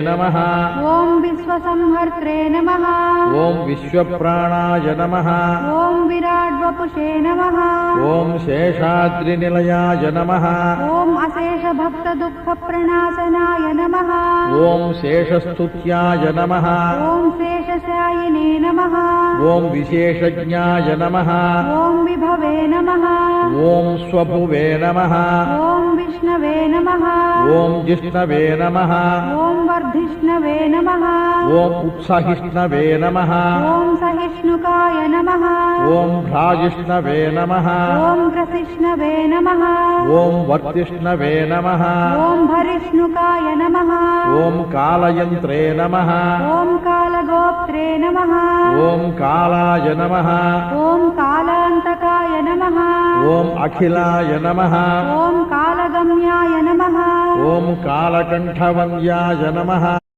नमः। ओम विश्वसंहर्त्रे नमः। ओम विश्वप्राणाय नमः। ओम विराड्वपुषे नमः। ओम शेषाद्रिनिलयाय नमः। ओम अशेष भक्त दुःख प्रणाशनाय नमः। ओम शेषस्तुत्याय नमः। ओम शेषशायिने नमः। ओम विशेषज्ञाय नमः। ओम विभवे नमः। ओम स्वभुवे नमः। ओम विष्णवे नमः। ओम जिष्णवे नमः। ओम वर्धिष्णवे नमः। ओम उत्सहिष्णवे नमः। ओम सहिष्णुकाय नमः। ओम भ्राजिष्णवे नमः। ओम ग्रसिष्णवे नमः। ओम वर्तिष्णवे नमः। ओम भरिष्णुकाय नमः। ओम कालयन्त्रे नमः। ओम कालगोप्त्रे नमः। ओम कालाय नमः। ओम कालांतकाय नमः। ओम अखिलाय नमः। ओम कालगम्याय नमः। ओम कालकण्ठवन्द्याय नमः।